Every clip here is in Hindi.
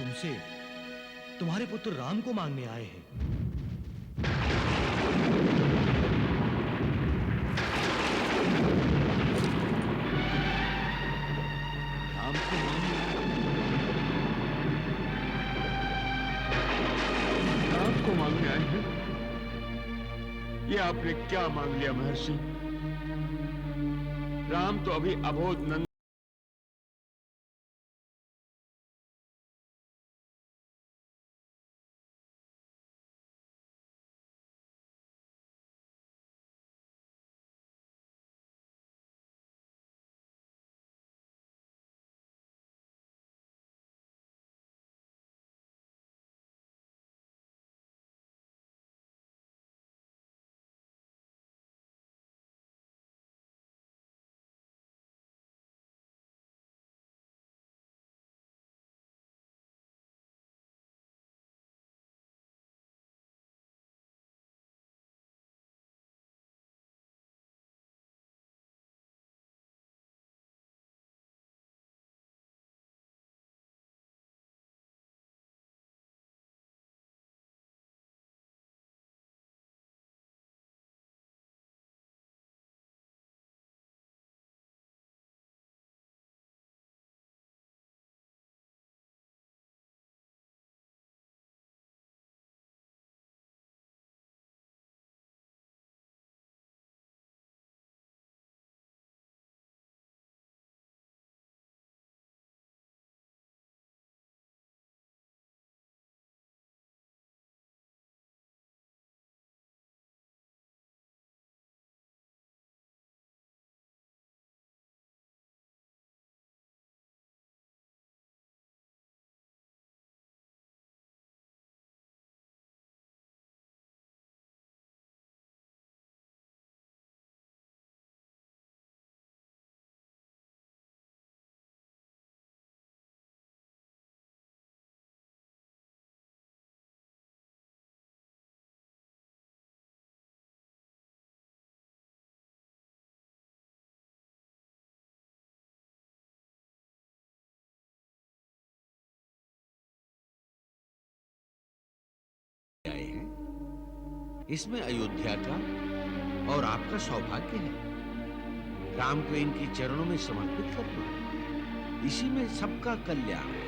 तुमसे तुम्हारे पुत्र राम को मांगने आए हैं। राम को मांगने आए हैं? राम को मांगने आए हैं? ये आपने क्या मांग लिया महर्षि? राम तो अभी अबोध नंद आए हैं। इसमें अयोध्या का और आपका सौभाग्य है। राम को इनके चरणों में समर्पित करना, इसी में सबका कल्याण है।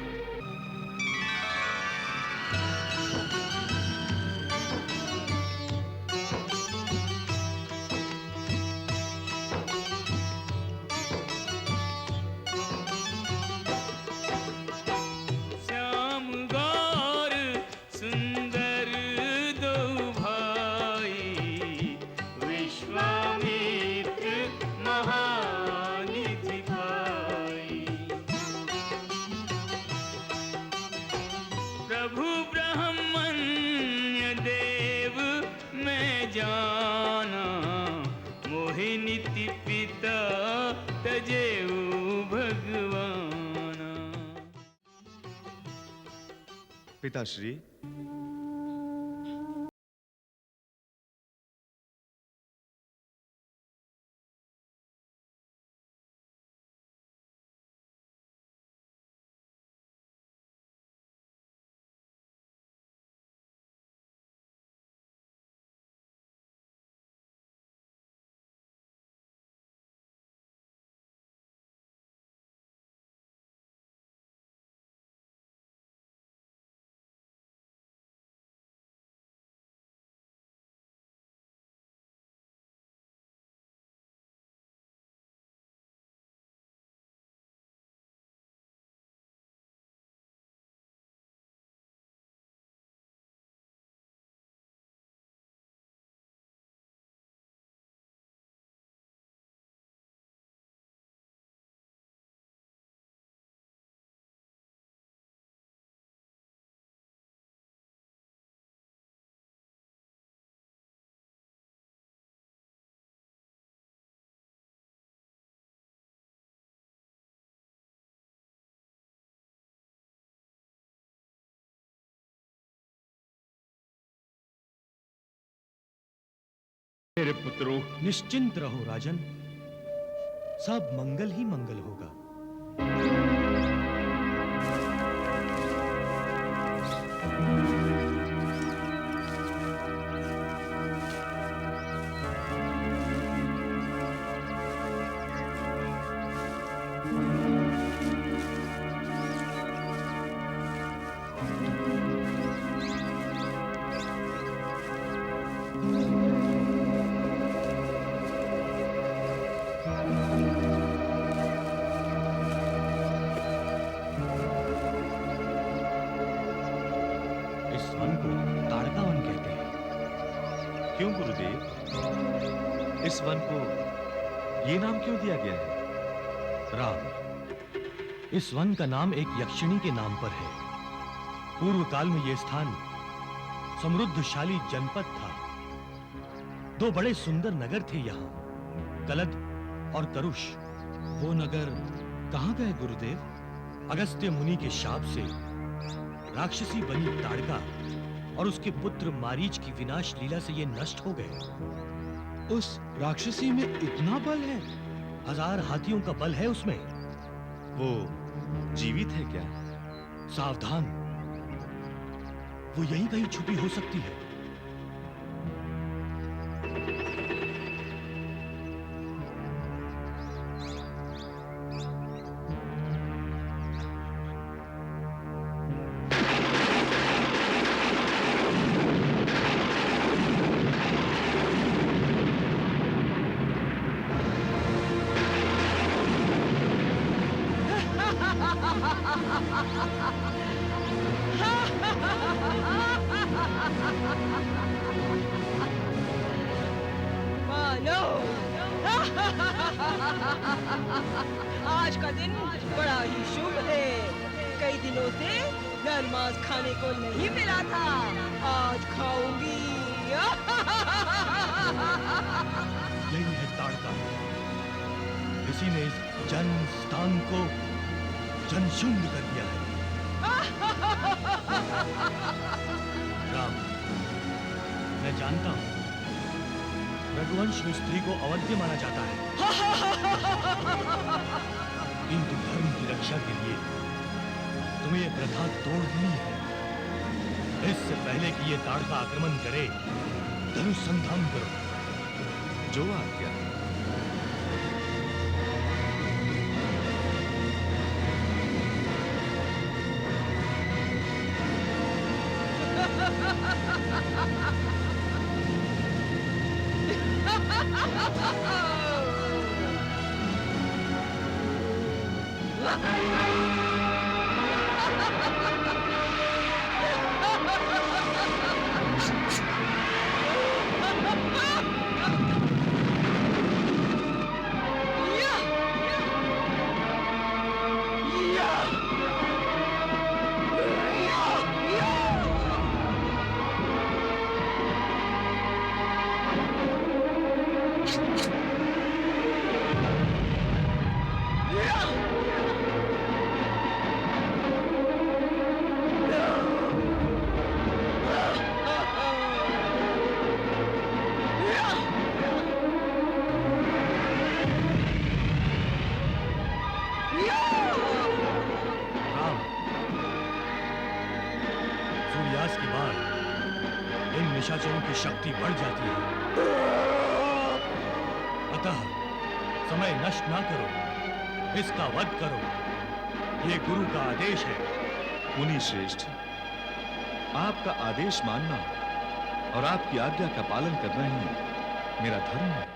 पिताश्री, मेरे पुत्रों, निश्चिंत रहो राजन, सब मंगल ही मंगल होगा। क्यों गुरुदेव? इस वन को ये नाम क्यों दिया गया है? राम, इस वन का नाम एक यक्षिणी के नाम पर है। पूर्व काल में यह स्थान समृद्धशाली जनपद था। दो बड़े सुंदर नगर थे यहाँ, कलद और करुष। वो नगर कहाँ गए गुरुदेव? अगस्त्य मुनि के शाप से राक्षसी बनी ताड़का और उसके पुत्र मारीच की विनाश लीला से ये नष्ट हो गए। उस राक्षसी में इतना बल है? 1000 हाथियों का बल है उसमें। वो जीवित है क्या? सावधान, वो यहीं कहीं छुपी हो सकती है। मानो आज का दिन बड़ा ही शुभ है। कई दिनों से नर मांस खाने को नहीं मिला था, आज खाऊंगी। यही है ताड़का। इसी ने इस जन स्थान को जनशून्य कर दिया है। राम, मैं जानता हूं रघुवंश में स्त्री को अवध्य माना जाता है, किंतु धर्म की रक्षा के लिए तुम्हें यह प्रथा तोड़नी है। इससे पहले कि यह ताड़का आक्रमण करे, धनुष संधान करो। जो आज्ञा। सूर्यास्त के बाद इन निशाचरों की शक्ति बढ़ जाती है। अतः समय नष्ट ना करो, इसका वध करो। ये गुरु का आदेश है। मुनि श्रेष्ठ, आपका आदेश मानना और आपकी आज्ञा का पालन करना ही मेरा धर्म है।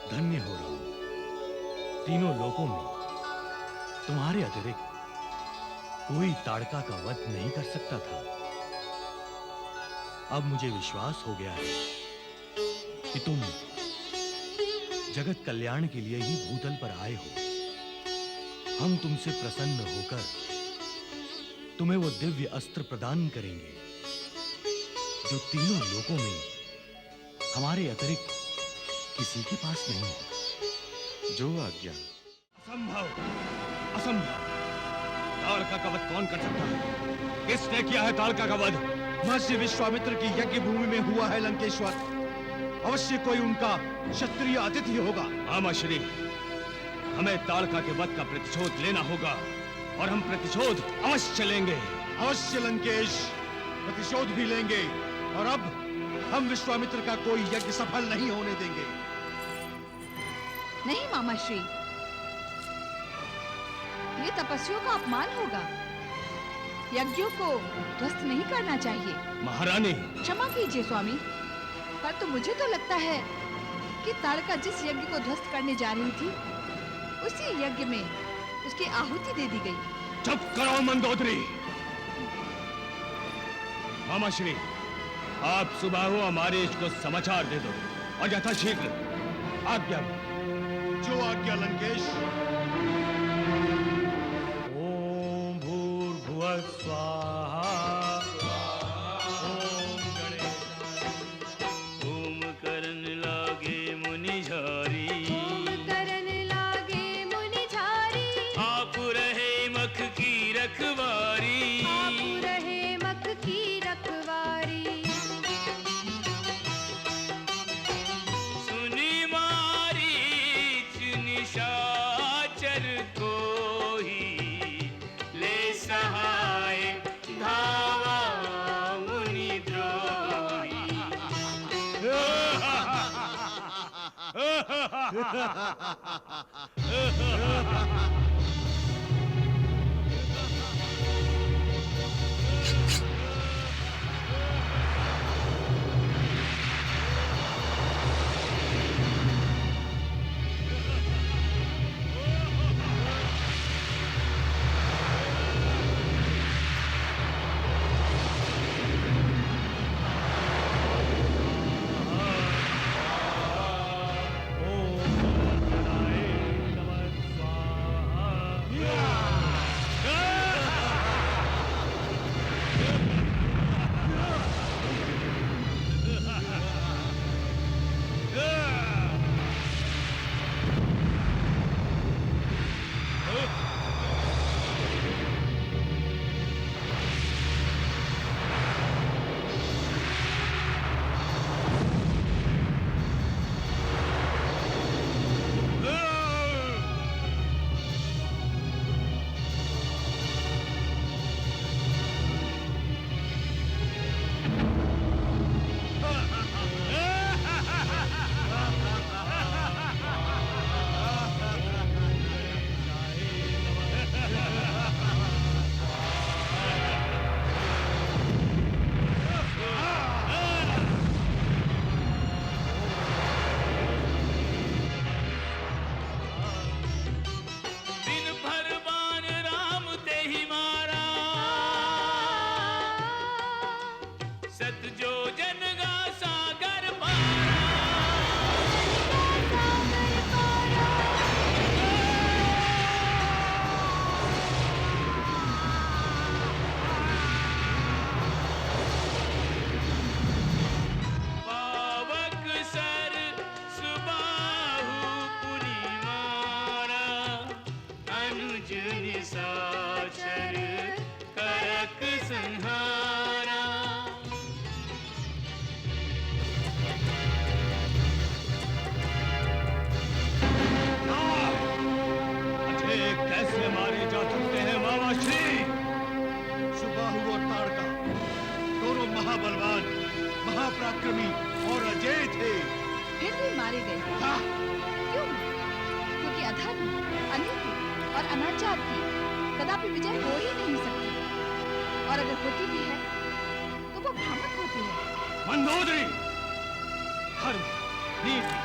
धन्य हो राम, तीनों लोकों में तुम्हारे अतिरिक्त कोई ताड़का का वध नहीं कर सकता था। अब मुझे विश्वास हो गया है कि तुम जगत कल्याण के लिए ही भूतल पर आए हो। हम तुमसे प्रसन्न होकर तुम्हें वो दिव्य अस्त्र प्रदान करेंगे जो तीनों लोकों में हमारे अतिरिक्त किसी के पास नहीं है। जो आज्ञा। असंभव, असंभव। ताड़का का वध कौन कर सकता है? किसने किया है ताड़का का वध? महर्षि विश्वामित्र की यज्ञ भूमि में हुआ है लंकेश्वर। अवश्य कोई उनका क्षत्रिय अतिथि होगा। मामाश्री, हमें ताड़का के वध का प्रतिशोध लेना होगा और हम प्रतिशोध अवश्य लेंगे। अवश्य लंकेश, प्रतिशोध भी लेंगे। और अब हम विश्वामित्र का कोई यज्ञ सफल नहीं होने देंगे। नहीं मामाश्री, ये तपस्वियों का अपमान होगा। यज्ञों को ध्वस्त नहीं करना चाहिए। महारानी, क्षमा कीजिए स्वामी, पर तो मुझे तो लगता है कि ताड़का जिस यज्ञ को ध्वस्त करने जा रही थी, उसी यज्ञ में उसकी आहुति दे दी गई। चुप करो मंदोदरी। मामाश्री, आप सुबाहु अमारीश को समाचार दे दो और यथाशीघ्र आज्ञा। जो आज्ञा लंकेश। ओम भूर्भुवः स्वाहा। ओम गणेश। ओम करन लागे मुनि झारी। करन लागे मुनि झारी। आप रहे मख की रखवारी। आप रहे मख की रखवारी। सुनी मारीच निशाचर को ही ले सहाय धावा मुनि द्रोही। पराक्रमी और अजय थे, फिर भी मारे गए। क्यों? क्योंकि अधर्म, अनीति और अनाचार की कदापि विजय हो ही नहीं सकती, और अगर होती भी है तो वो भ्रामक होती है। मंदोदरी, धर्म, नीति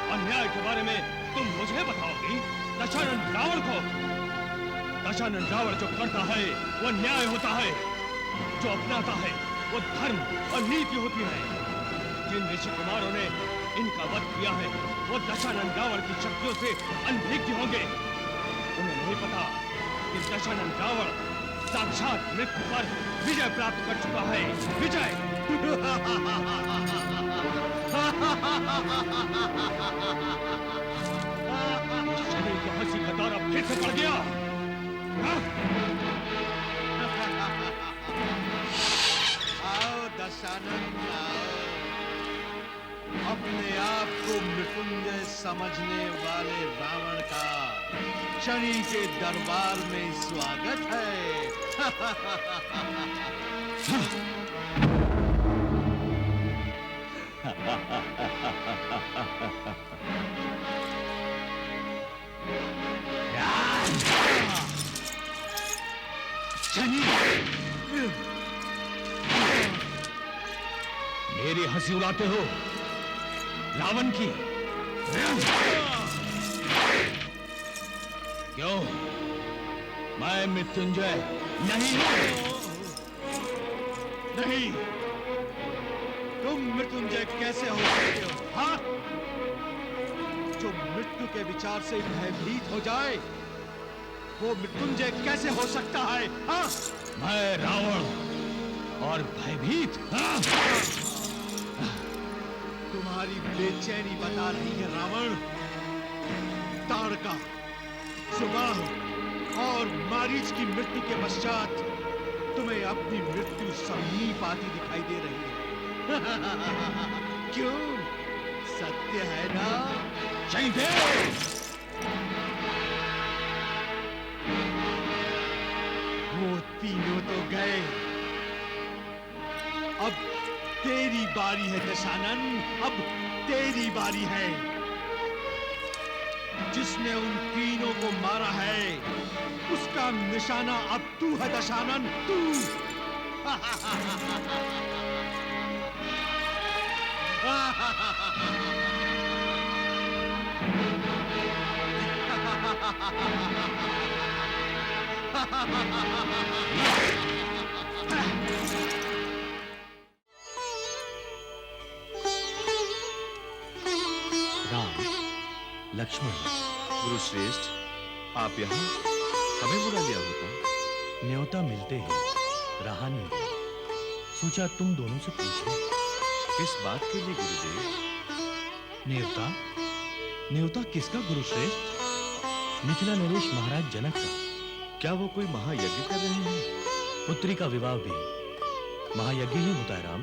और न्याय के बारे में तुम मुझे बताओगी? दशानन रावण को? दशानन रावण जो करता है वो न्याय होता है, जो अपनाता है वो धर्म और नीति होती है। जिन ऋषि कुमारों ने इनका वध किया है वो दशानन रावण की शक्तियों से अनभिज्ञ होंगे। उन्हें नहीं पता कि दशानन रावण साक्षात मृत्यु पर विजय प्राप्त कर चुका है। विजय! शनि को हंसी का दौरा फिर से पड़ गया। आओ दशानन, आओ। अपने आप को मृत्युंजय समझने वाले रावण का शनि के दरबार में स्वागत है। शनि! मेरी हंसी उड़ाते हो रावण की? क्यों? मैं मृत्युंजय नहीं हूं। नहीं, तुम मृत्युंजय कैसे हो सकते हो? हाँ? जो मृत्यु के विचार से भयभीत हो जाए, वो मृत्युंजय कैसे हो सकता है? हाँ? मैं रावण और भयभीत? हाँ? तुम्हारी बेचैनी बता रही है रावण। ताड़का, सुबाह और मारीच की मृत्यु के पश्चात तुम्हें अपनी मृत्यु समीप आती दिखाई दे रही है। क्यों? सत्य है ना? शनिदेव! वो तीनों तो गए, अब तेरी बारी है दशानन, अब तेरी बारी है। जिसने उन तीनों को मारा है, उसका निशाना अब तू है दशानन, तू। लक्ष्मण। गुरुश्रेष्ठ, आप यहाँ हमें बुला लिया होता। न्योता मिलते ही रहा नहीं, सोचा तुम दोनों से पूछूं। किस बात के लिए गुरुदेव? न्योता? न्योता किसका गुरुश्रेष्ठ? मिथिला नरेश महाराज जनक का। क्या वो कोई महायज्ञ कर रहे हैं? पुत्री का विवाह भी महायज्ञ ही होता है राम।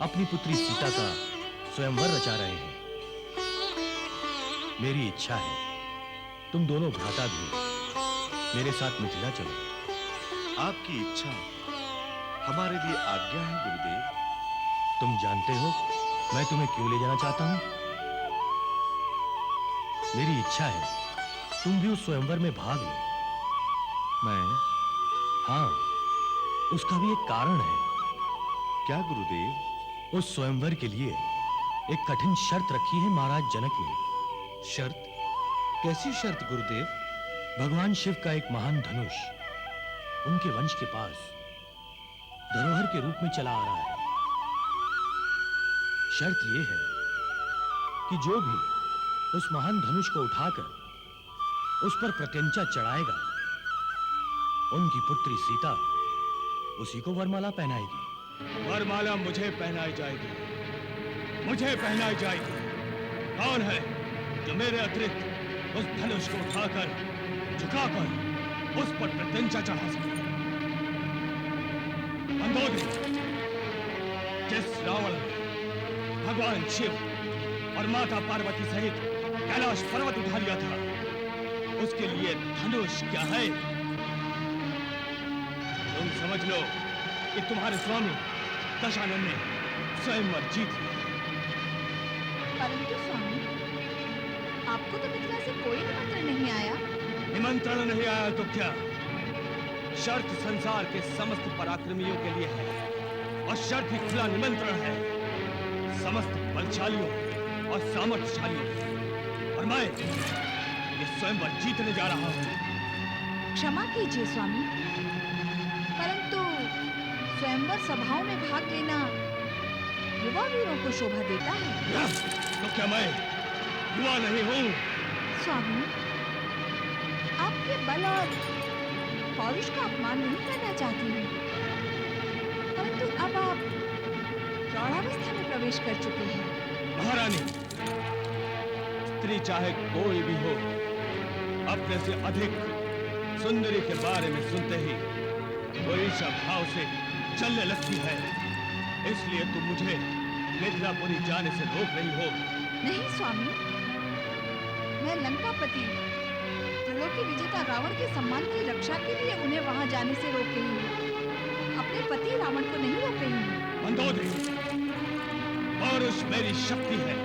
अपनी पुत्री सीता का स्वयंवर रचा रहे हैं। मेरी इच्छा है तुम दोनों भ्राता भी मेरे साथ मिथिला चलो। आपकी इच्छा हमारे लिए आज्ञा है गुरुदेव। तुम जानते हो मैं तुम्हें क्यों ले जाना चाहता हूं? मेरी इच्छा है तुम भी उस स्वयंवर में भाग लो। मैं? हाँ, उसका भी एक कारण है। क्या गुरुदेव? उस स्वयंवर के लिए एक कठिन शर्त रखी है महाराज जनक ने। शर्त? कैसी शर्त गुरुदेव? भगवान शिव का एक महान धनुष उनके वंश के पास धरोहर के रूप में चला आ रहा है। शर्त यह है कि जो भी उस महान धनुष को उठाकर उस पर प्रत्यंचा चढ़ाएगा, उनकी पुत्री सीता उसी को वरमाला पहनाएगी। वरमाला मुझे पहनाई जाएगी, मुझे पहनाई जाएगी। कौन है जो मेरे अतिरिक्त उस धनुष को उठाकर झुकाकर उस पर प्रत्यंचा चढ़ा सके? मंदोदरी, जिस रावण ने भगवान शिव और माता पार्वती सहित कैलाश पर्वत उठा लिया था, उसके लिए धनुष क्या है? तुम समझ लो कि तुम्हारे स्वामी दशानन ने स्वयंवर जीत लिया। परंतु स्वामी, आपको तो मिथिला से कोई निमंत्रण नहीं आया। निमंत्रण नहीं आया तो क्या? शर्त संसार के समस्त पराक्रमियों के लिए है, और शर्त ही खुला निमंत्रण है समस्त बलशालियों और सामर्थ्यशालियों। और मैं ये स्वयंवर जीतने जा रहा हूं। क्षमा कीजिए स्वामी, परंतु स्वयंवर सभाओं में भाग लेना युवा वीरों को शोभा देता है। तो क्या मैं युवा नहीं हूं? स्वामी, आपके बल और पौरुष का अपमान नहीं करना चाहती हूँ, परंतु अब आप प्रौढ़ावस्था में प्रवेश कर चुके हैं। महारानी, स्त्री चाहे कोई भी हो, अपने से अधिक सुंदरी के बारे में सुनते ही वो ईर्ष्या भाव से चलने लगती है। इसलिए तुम मुझे मिथिलापुरी जाने से रोक रही हो। नहीं स्वामी, मैं लंकापति त्रिलोकी विजेता रावण के सम्मान की रक्षा के लिए उन्हें वहां जाने से रोक रही हूँ, अपने पति रावण को नहीं रोक रही हूँ। मंदोदरी, पौरुष मेरी शक्ति है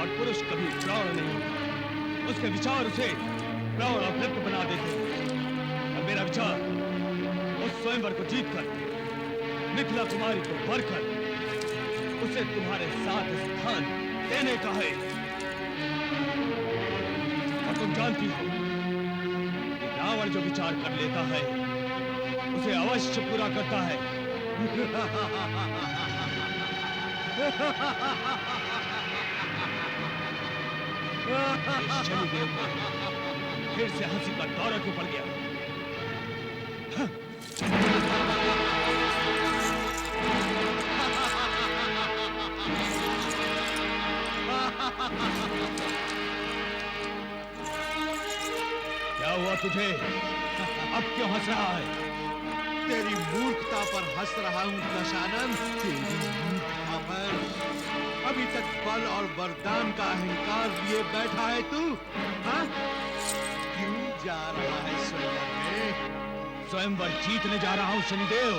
और पुरुष कभी प्रौढ़ नहीं। उसके विचार उसे प्रौढ़ और वृद्ध बना देते हैं। और मेरा विचार उस स्वयंवर को जीतकर मिथिला कुमारी को भरकर उसे तुम्हारे साथ स्थान देने का है। और तुम जानती हो कि रावण जो विचार कर लेता है उसे अवश्य पूरा करता है। शनिदेव को फिर से हंसी का दौरा क्यों पड़ गया? क्या हुआ तुझे? अब क्यों हंस रहा है? तेरी मूर्खता पर हंस रहा हूं दशानन, तेरी मूर्खता पर। अभी तक बल और वरदान का अहंकार लिए बैठा है तू, हाँ? क्यों जा रहा है स्वयंवर में? स्वयंवर जीतने जा रहा हूं शनिदेव,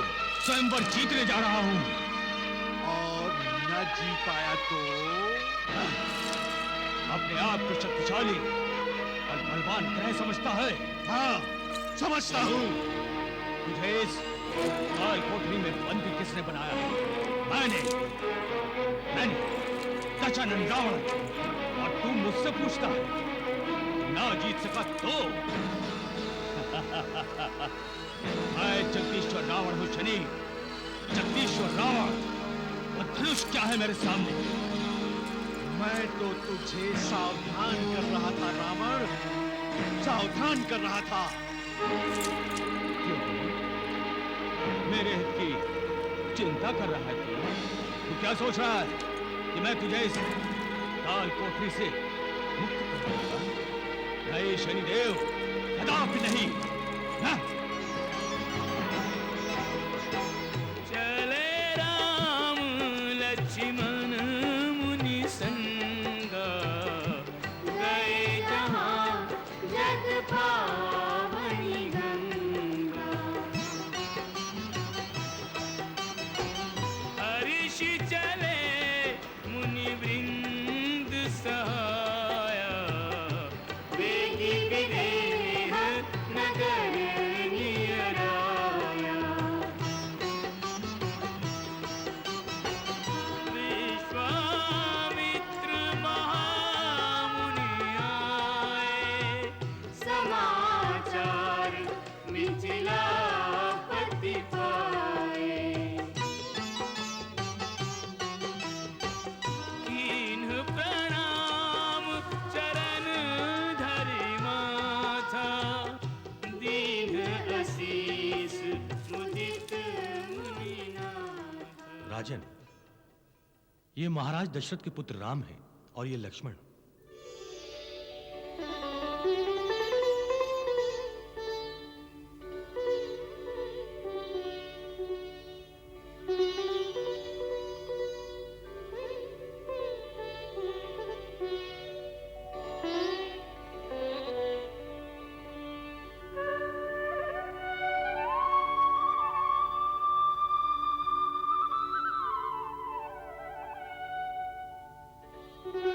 स्वयंवर जीतने जा रहा हूं। और न जीत पाया तो? अपने आप को शक्तिशाली और बलवान कह समझता है? हाँ, समझता हूँ। तुझे इस काल कोठरी में बंदी किसने बनाया है? मैंने दशानन रावण। और तू मुझसे पूछता है ना जीत सका तो? मैं जगदीश्वर रावण हूँ शनि, जगदीश्वर रावण। और धनुष क्या है मेरे सामने? मैं तो तुझे सावधान कर रहा था रावण, सावधान कर रहा था। क्यों? मेरे हित की चिंता कर रहा है तू क्या सोच रहा है कि मैं तुझे इस काल कोठरी से मुक्त कर दूंगा? नहीं शनिदेव, कदापि नहीं। हाँ? चले राम लक्ष्मण मुनि संगा, गए जहां जग पावनी गंगा। हर्ष चले मुनि वृंद सहाया, वेगी विदेह नगर नियराया। विश्वामित्र महामुनि आए, समाचार मिथिलापति पाए। कीन्ह प्रणाम चरण धरि माथा, दीन आशीष मुदित मुनिनाथ। राजन, ये महाराज दशरथ के पुत्र राम हैं और ये लक्ष्मण।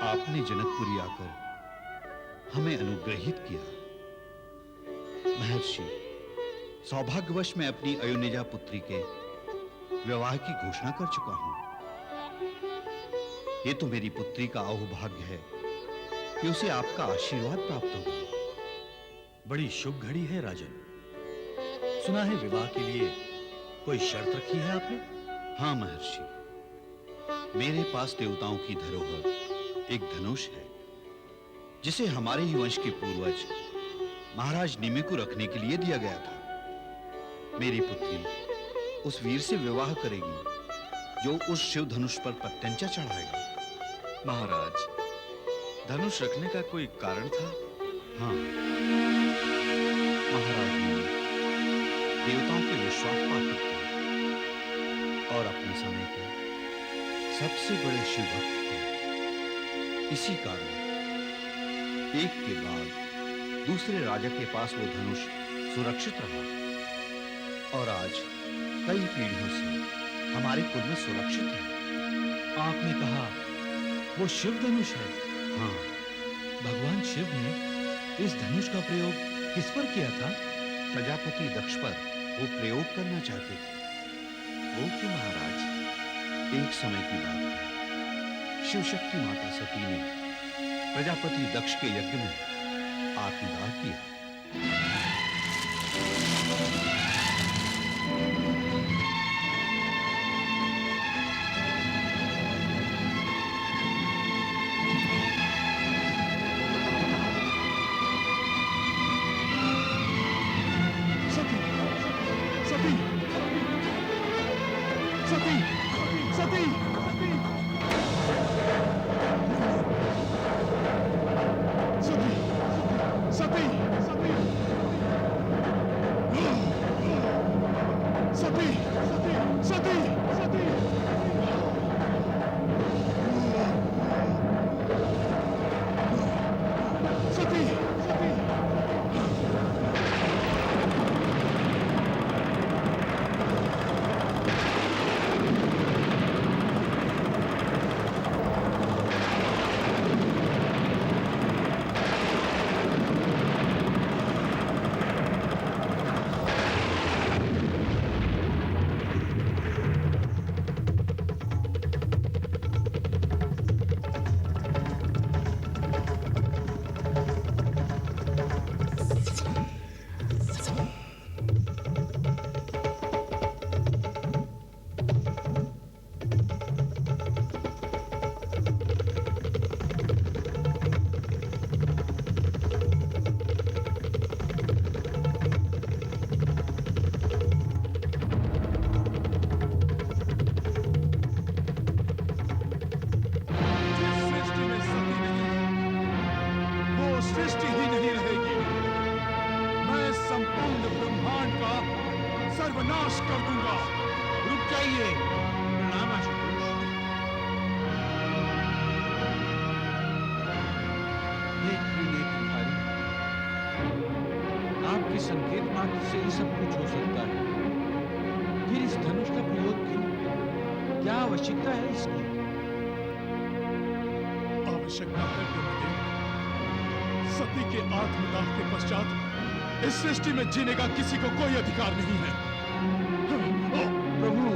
आपने जनकपुरी आकर हमें अनुग्रहित किया। महर्षि, सौभाग्यवश मैं अपनी अयोनिजा पुत्री के विवाह की घोषणा कर चुका हूं। ये तो मेरी पुत्री का अहोभाग्य है कि उसे आपका आशीर्वाद प्राप्त होगा। बड़ी शुभ घड़ी है राजन। सुना है विवाह के लिए कोई शर्त रखी है आपने? हाँ महर्षि, मेरे पास देवताओं की धरोहर एक धनुष है, जिसे हमारे ही वंश के पूर्वज महाराज निमि को रखने के लिए दिया गया था। मेरी पुत्री उस वीर से विवाह करेगी जो उस शिव धनुष पर प्रत्यंचा चढ़ाएगा। महाराज, धनुष रखने का कोई कारण था? हाँ, महाराज ने देवताओं के विश्वास पात्र थे और अपने समय के सबसे बड़े शिव भक्त थे। इसी कारण एक के बाद दूसरे राजा के पास वो धनुष सुरक्षित रहा और आज कई पीढ़ियों से हमारे कुल में सुरक्षित है। आपने कहा वो शिव धनुष है? हाँ। भगवान शिव ने इस धनुष का प्रयोग किस पर किया था? प्रजापति दक्ष पर वो प्रयोग करना चाहते थे। वो क्यों महाराज? एक समय की बात है, शिव शक्ति माता सती ने प्रजापति दक्ष के यज्ञ में आत्मदाह किया। संकेत मात्र से ही सब कुछ हो सकता है। फिर इस धनुष का प्रयोग क्यों? क्या आवश्यकता है इसकी? आवश्यकता है ब्रह्मदेव। सती के आत्मदाह के पश्चात इस सृष्टि में जीने का किसी को कोई अधिकार नहीं है। प्रभु,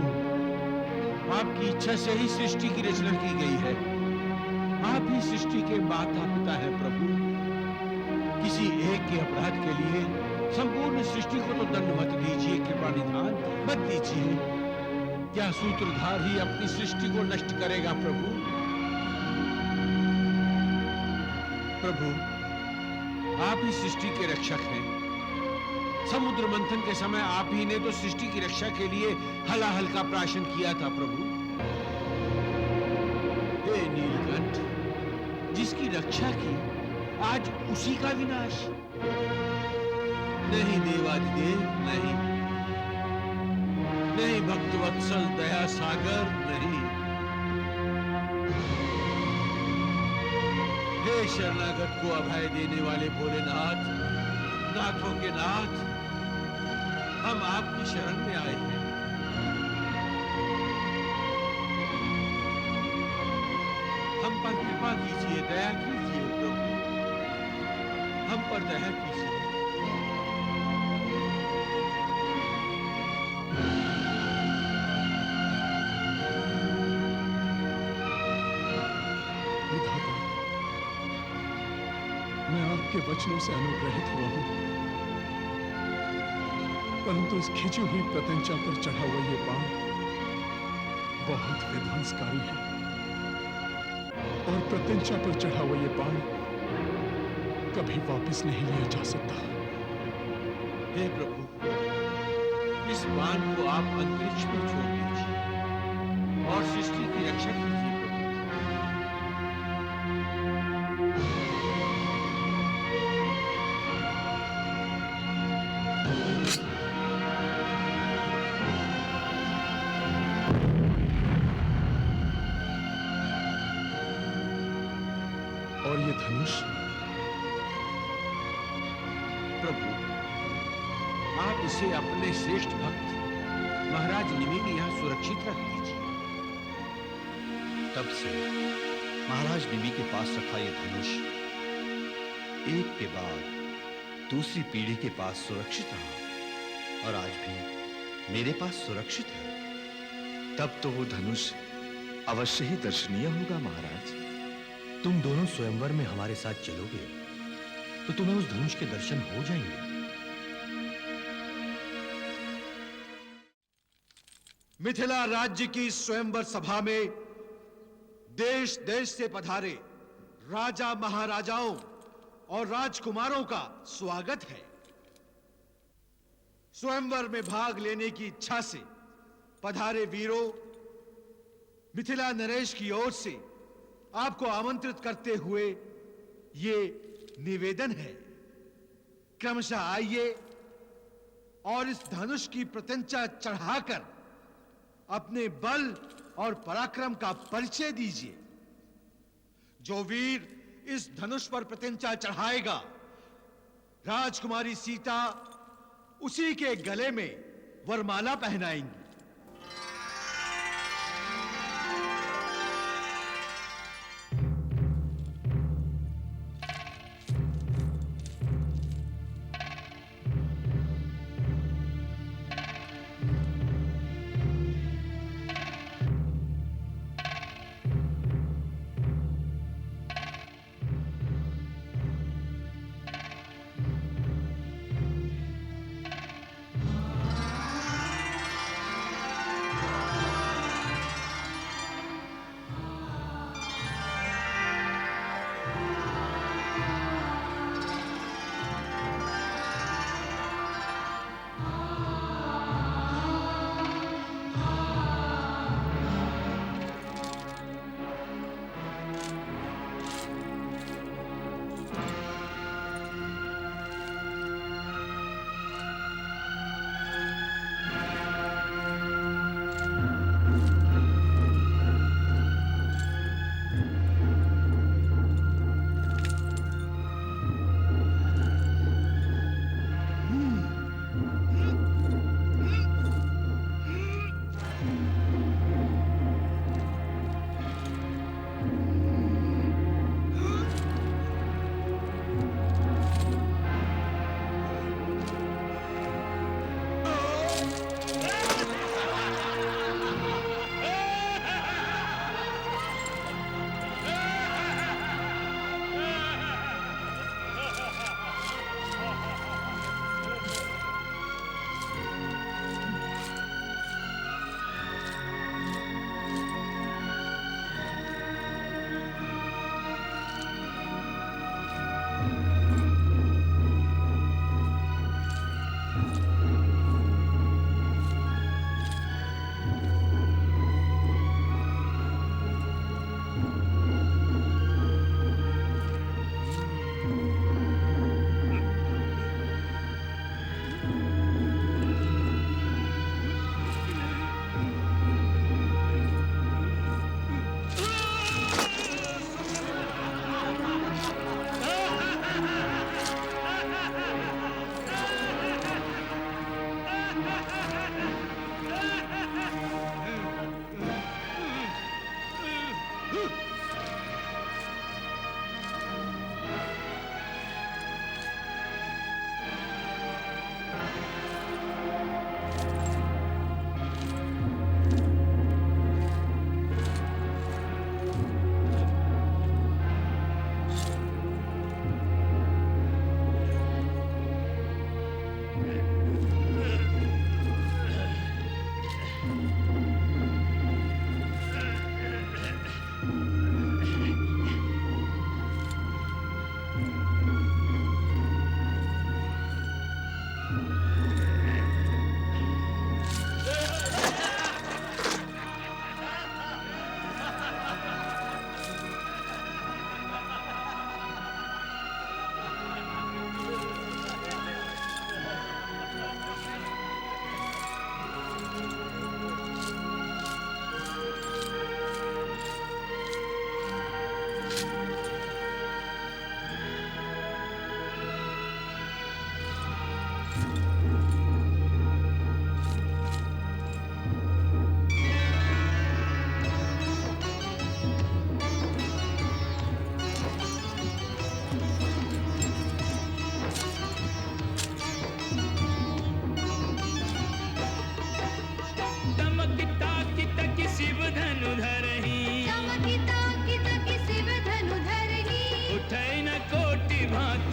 आपकी इच्छा से ही सृष्टि की रचना की गई है। आप ही सृष्टि के माता पिता है प्रभु। किसी एक के अपराध के लिए संपूर्ण सृष्टि को तो दंड मत दीजिए, कृपा निधान मत दीजिए। क्या सूत्रधार ही अपनी सृष्टि को नष्ट करेगा प्रभु? प्रभु, आप ही सृष्टि के रक्षक हैं। समुद्र मंथन के समय आप ही ने तो सृष्टि की रक्षा के लिए हलाहल का प्राशन किया था प्रभु। हे नीलकंठ, जिसकी रक्षा की आज उसी का विनाश। नहीं देवाधिदेव, नहीं नहीं भक्तवत्सल दया सागर, नहीं। हे शरणागत को अभय देने वाले भोलेनाथ, नाथों के नाथ, हम आपकी शरण में आए हैं। हम पर कृपा कीजिए, दया कीजिए प्रभु, हम पर दया कीजिए। मैं आपके वचनों से अनुग्रहित हुआ हूं, परंतु इस खिंची हुई प्रत्यंचा पर चढ़ा हुआ ये बाण बहुत विध्वंसकारी है और प्रत्यंचा पर चढ़ा हुआ ये बाण कभी वापस नहीं लिया जा सकता। हे प्रभु, इस बाण को आप अंतरिक्ष में छोड़ दीजिए और सृष्टि की रक्षा कीजिए प्रभु। और ये धनुष? प्रभु, आप इसे अपने श्रेष्ठ भक्त महाराज निमि के यहाँ सुरक्षित रख दीजिए। तब से महाराज निमि के पास रखा यह धनुष एक के बाद दूसरी पीढ़ी के पास सुरक्षित रहा और आज भी मेरे पास सुरक्षित है। तब तो वो धनुष अवश्य ही दर्शनीय होगा महाराज। तुम दोनों स्वयंवर में हमारे साथ चलोगे तो तुम्हें उस धनुष के दर्शन हो जाएंगे। मिथिला राज्य की स्वयंवर सभा में देश देश से पधारे राजा महाराजाओं और राजकुमारों का स्वागत है। स्वयंवर में भाग लेने की इच्छा से पधारे वीरों, मिथिला नरेश की ओर से आपको आमंत्रित करते हुए ये निवेदन है। क्रमशः आइए और इस धनुष की प्रत्यंचा चढ़ाकर अपने बल और पराक्रम का परिचय दीजिए। जो वीर इस धनुष पर प्रत्यंचा चढ़ाएगा, राजकुमारी सीता उसी के गले में वरमाला पहनाएंगी।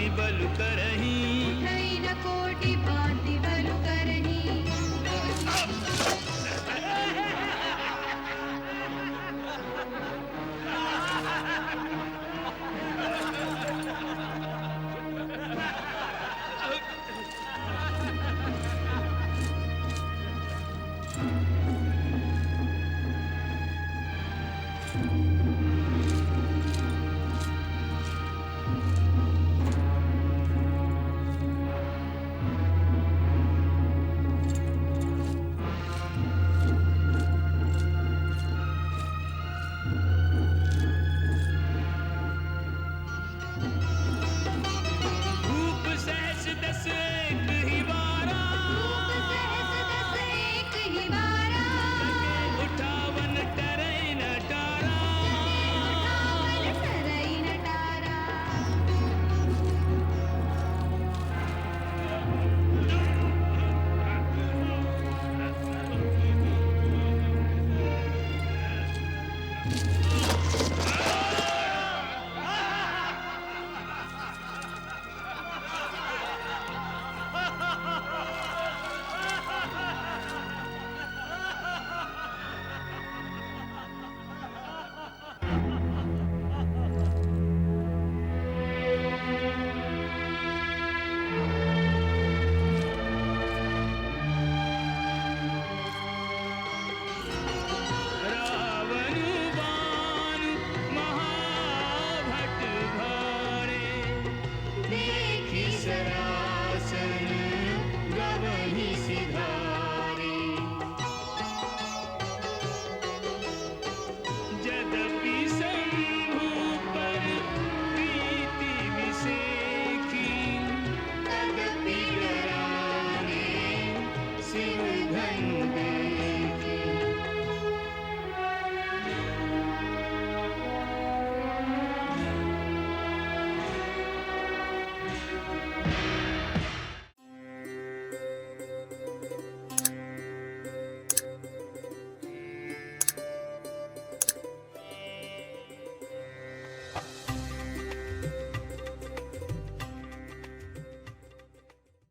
बलु कर